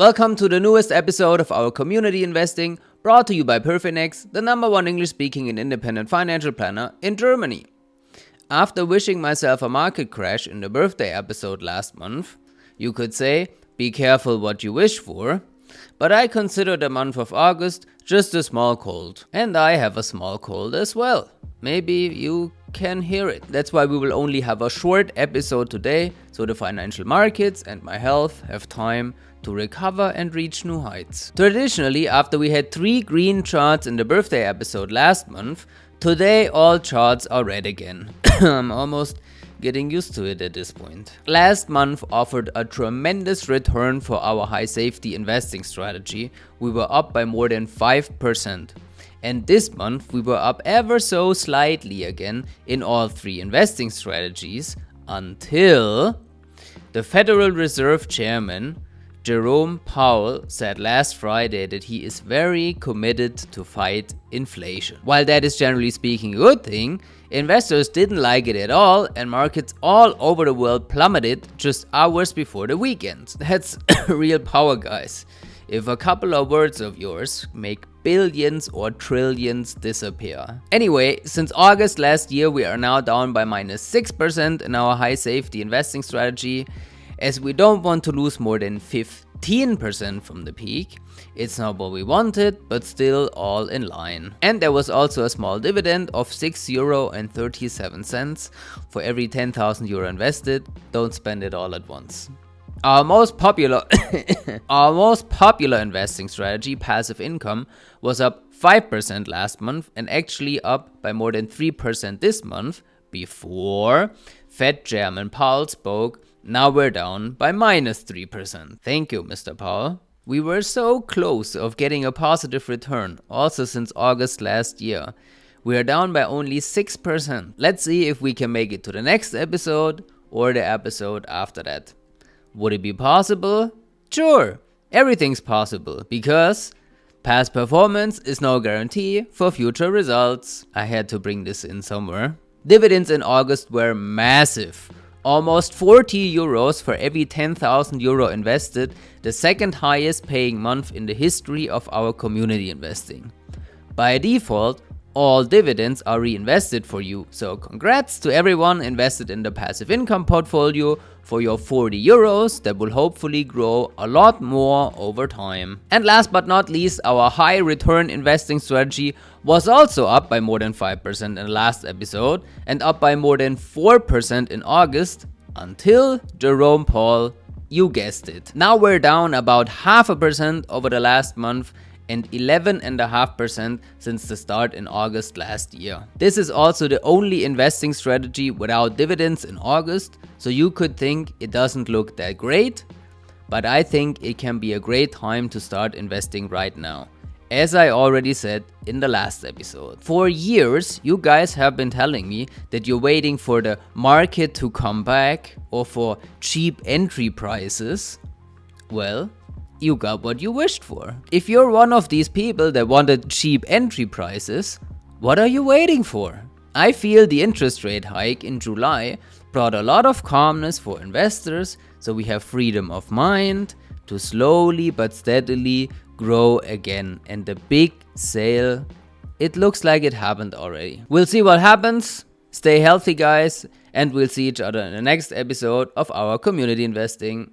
Welcome to the newest episode of our community investing, brought to you by PerFinEx, the #1 English-speaking and independent financial planner in Germany. After wishing myself a market crash in the birthday episode last month, you could say, be careful what you wish for, but I consider the month of August just a small cold. And I have a small cold as well. Maybe you can hear it. That's why we will only have a short episode today, so the financial markets and my health have time to recover and reach new heights. Traditionally, after we had 3 green charts in the birthday episode last month, today all charts are red again. I'm almost getting used to it at this point. Last month offered a tremendous return for our high safety investing strategy. We were up by more than 5%. And this month we were up ever so slightly again in all 3 investing strategies until the Federal Reserve Chairman Jerome Powell said last Friday that he is very committed to fight inflation. While that is generally speaking a good thing, investors didn't like it at all and markets all over the world plummeted just hours before the weekend. That's real power, guys. If a couple of words of yours make billions or trillions disappear. Anyway, since August last year, we are now down by -6% in our high safety investing strategy. As we don't want to lose more than 15% from the peak. It's not what we wanted, but still all in line. And there was also a small dividend of €6.37 for every 10,000 euro invested. Don't spend it all at once. Our most popular investing strategy, passive income, was up 5% last month and actually up by more than 3% this month before Fed Chairman Powell spoke. Now we're down by -3%. Thank you, Mr. Powell. We were so close of getting a positive return, also since August last year. We are down by only 6%. Let's see if we can make it to the next episode or the episode after that. Would it be possible? Sure, everything's possible because past performance is no guarantee for future results. I had to bring this in somewhere. Dividends in August were massive. Almost 40 euros for every 10,000 euro invested, the second highest paying month in the history of our community investing. By default, all dividends are reinvested for you, so congrats to everyone invested in the passive income portfolio for your 40 euros that will hopefully grow a lot more over time. And last but not least, our high return investing strategy was also up by more than 5% in the last episode and up by more than 4% in August until Jerome Powell, you guessed it. Now we're down about 0.5% over the last month and 11.5% since the start in August last year. This is also the only investing strategy without dividends in August, so you could think it doesn't look that great, but I think it can be a great time to start investing right now. As I already said in the last episode. For years, you guys have been telling me that you're waiting for the market to come back or for cheap entry prices. Well, you got what you wished for. If you're one of these people that wanted cheap entry prices, what are you waiting for? I feel the interest rate hike in July brought a lot of calmness for investors, so we have freedom of mind to slowly but steadily grow again. And the big sale, it looks like it happened already. We'll see what happens. Stay healthy, guys, and we'll see each other in the next episode of our community investing.